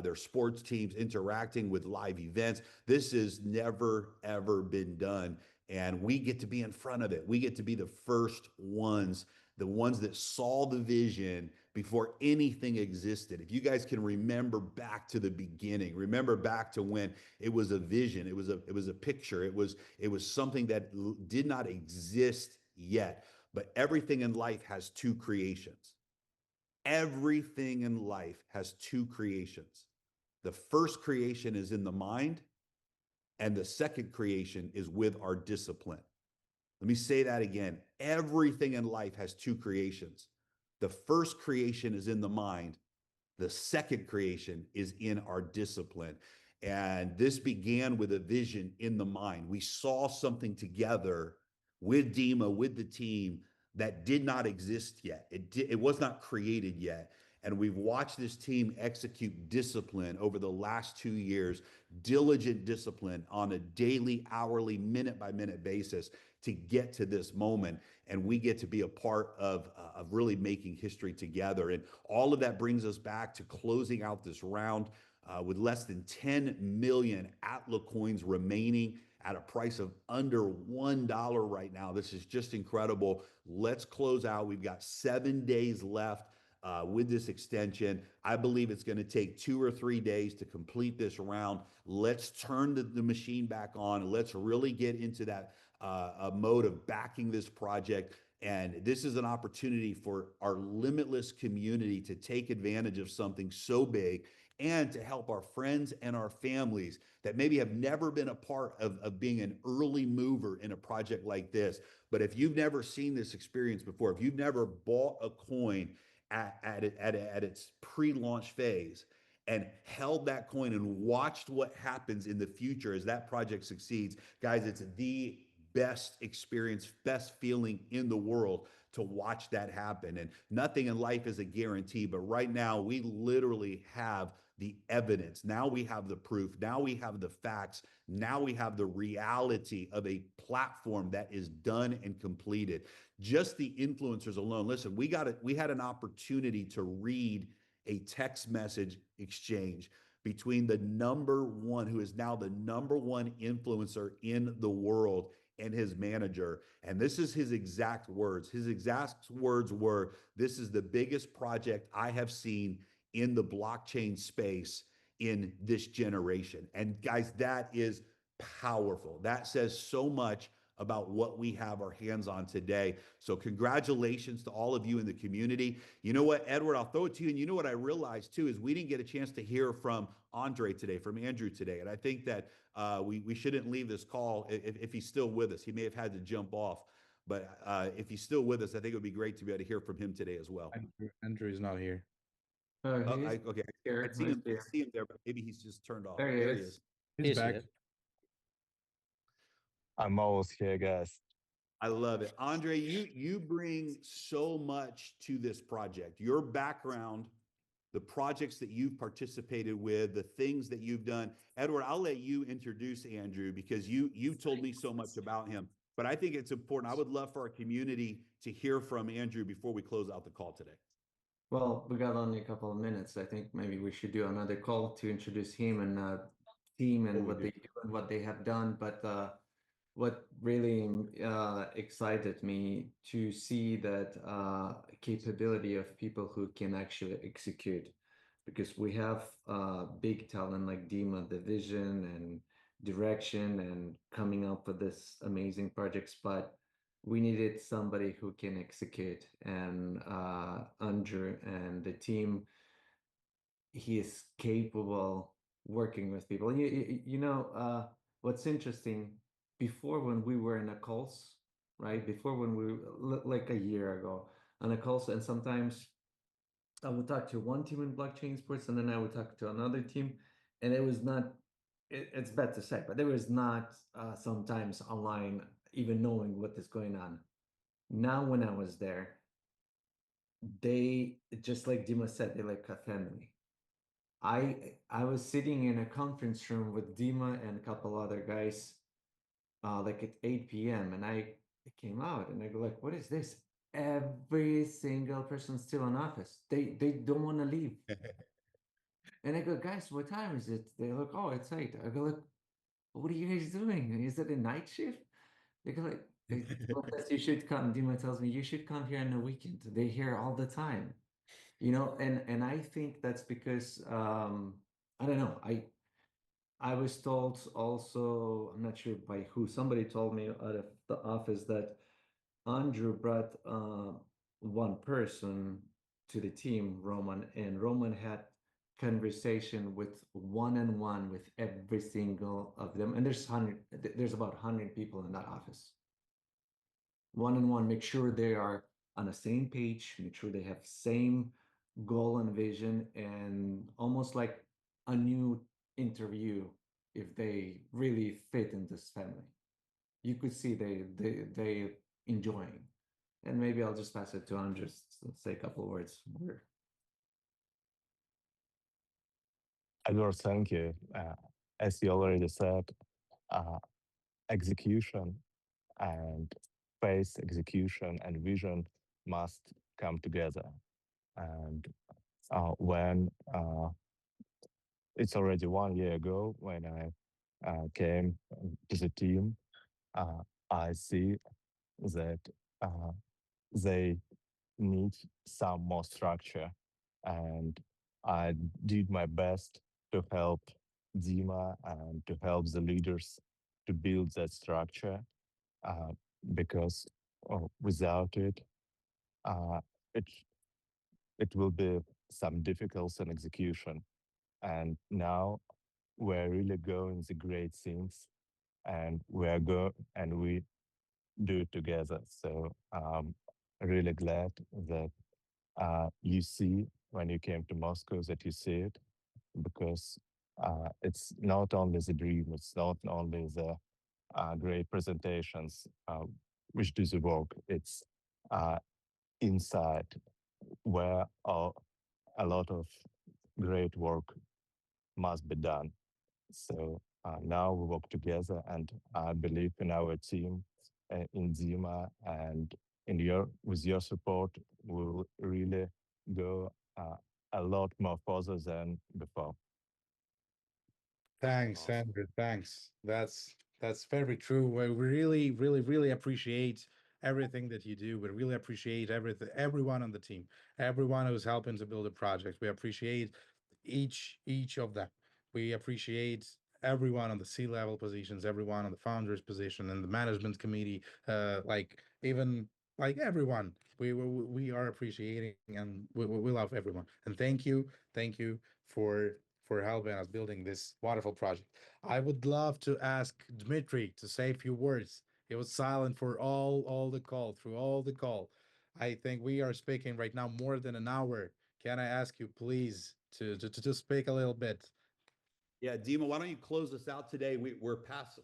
their sports teams, interacting with live events. This has never, ever been done. And we get to be in front of it. We get to be the first ones, the ones that saw the vision before anything existed. If you guys can remember back to the beginning, remember back to when it was a vision, it was a picture, it was something that did not exist yet. But everything in life has two creations. Everything in life has two creations. The first creation is in the mind, and the second creation is with our discipline. Let me say that again. Everything in life has two creations. The first creation is in the mind. The second creation is in our discipline. And this began with a vision in the mind. We saw something together with Dima, with the team, that did not exist yet. It was not created yet. And we've watched this team execute discipline over the last 2 years, diligent discipline on a daily, hourly, minute by minute basis to get to this moment. And we get to be a part of really making history together. And all of that brings us back to closing out this round with less than 10 million Atla-Coins remaining at a price of under $1 right now. This is just incredible. Let's close out. We've got 7 days left with this extension. I believe it's going to take 2 or 3 days to complete this round. Let's turn the machine back on. Let's really get into that mode of backing this project. And this is an opportunity for our Limitless community to take advantage of something so big and to help our friends and our families that maybe have never been a part of being an early mover in a project like this. But if you've never seen this experience before, if you've never bought a coin at its pre-launch phase and held that coin and watched what happens in the future as that project succeeds, guys, it's the best experience, best feeling in the world to watch that happen. And nothing in life is a guarantee, but right now we literally have the evidence. Now we have the proof. Now we have the facts. Now we have the reality of a platform that is done and completed. Just the influencers alone. Listen, we had an opportunity to read a text message exchange between the number one, who is now the number one influencer in the world, and his manager. And this is his exact words. His exact words were, "This is the biggest project I have seen in the blockchain space in this generation." And guys, that is powerful. That says so much about what we have our hands on today. So congratulations to all of you in the community. You know what, Edward, I'll throw it to you. And you know what I realized too is we didn't get a chance to hear from Andre today, from Andrew today. And I think that we shouldn't leave this call if he's still with us. He may have had to jump off. But if he's still with us, I think it would be great to be able to hear from him today as well.
Andrew is not here.
Okay,
Here,
I see him there, but maybe he's just turned off.
There he is.
He's back.
here. I'm always here, guys.
I love it. Andre, you bring so much to this project. Your background, the projects that you've participated with, the things that you've done. Edward, I'll let you introduce Andrew because you told me so much about him. But I think it's important. I would love for our community to hear from Andrew before we close out the call today.
Well, we got only a couple of minutes. I think maybe we should do another call to introduce him and team and what they do and what they have done. But what really excited me to see that capability of people who can actually execute, because we have big talent like Dima, the vision and direction and coming up with this amazing projects, but we needed somebody who can execute. And Andrew and the team, he is capable working with people. You know, what's interesting, before when we were in a calls, right? Before when we like a year ago on a calls, and sometimes I would talk to one team in blockchain sports, and then I would talk to another team, and it was not. It's bad to say, but there was not sometimes online even knowing what is going on. Now, when I was there, they, just like Dima said, they're like a family. I was sitting in a conference room with Dima and a couple other guys, like at 8 p.m. and I came out and I go like, "What is this?" Every single person still in office. They don't want to leave. And I go, "Guys, what time is it?" They look, "Oh, it's 8." I go like, "What are you guys doing? Is it a night shift?" They go like, "You should come." Dima tells me, "You should come here on the weekend." They're here all the time, you know. And I think that's because I don't know. I was told also, I'm not sure by who, somebody told me out of the office that Andrew brought one person to the team, Roman, and Roman had conversation with one-on-one with every single of them. And there's about 100 people in that office. One-on-one, make sure they are on the same page, make sure they have same goal and vision, and almost like a new interview if they really fit in this family. You could see they enjoying. And maybe I'll just pass it to Andres to say a couple of words more.
Edward, thank you.
as you already said, execution and pace, execution and vision must come together. And when it's already 1 year ago when I came to the team, I see that they need some more structure, and I did my best to help Dima and to help the leaders to build that structure, because without it, uh, it it will be some difficulties in execution. And now we're really going the great things, and we do it together. So really glad that you see when you came to Moscow that you see it, because it's not only the dream, it's not only the great presentations which do the work, it's inside where a lot of great work must be done. So now we work together, and I believe in our team, in Dima, and with your support, we will really go a lot more further than before.
Thanks,
Awesome.
Andrew. Thanks. That's very true. We really, really, really appreciate everything that you do. We really appreciate everyone on the team, everyone who's helping to build a project. We appreciate each of them. We appreciate everyone on the C-level positions, everyone on the founders position, and the management committee. Like even like everyone, we are appreciating, and we love everyone. And thank you for helping us building this wonderful project. I would love to ask Dmitry to say a few words. He was silent for all the call, through all the call. I think we are speaking right now more than an hour. Can I ask you please to speak a little bit?
Yeah, Dima, why don't you close us out today? We're past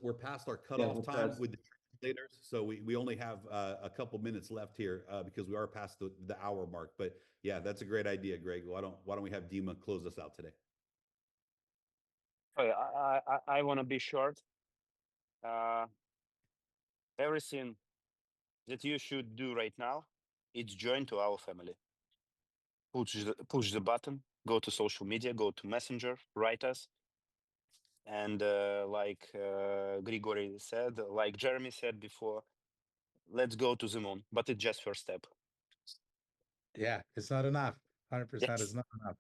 our cutoff time with the translators, so we only have a couple minutes left here because we are past the hour mark. But yeah, that's a great idea, Greg. Why don't we have Dima close us out today?
Okay, I want to be short. Everything that you should do right now is join to our family. Push the button, go to social media, go to Messenger, write us. And like Grigory said, like Jeremy said before, let's go to the moon, but it's just first step.
Yeah, it's not enough. 100% is
Yes.
not enough.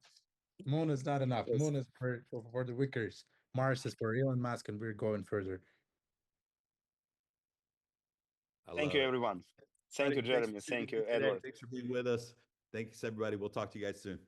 Moon is not enough.
Yes.
Moon is for the wickers. Mars is for Elon Musk, and we're going further.
Thank you, everyone. Thank you, Jeremy.
Thanks for
Thank
tuning
you,
in today.
Edward.
Thanks for being with us. Thanks, everybody. We'll talk to you guys soon.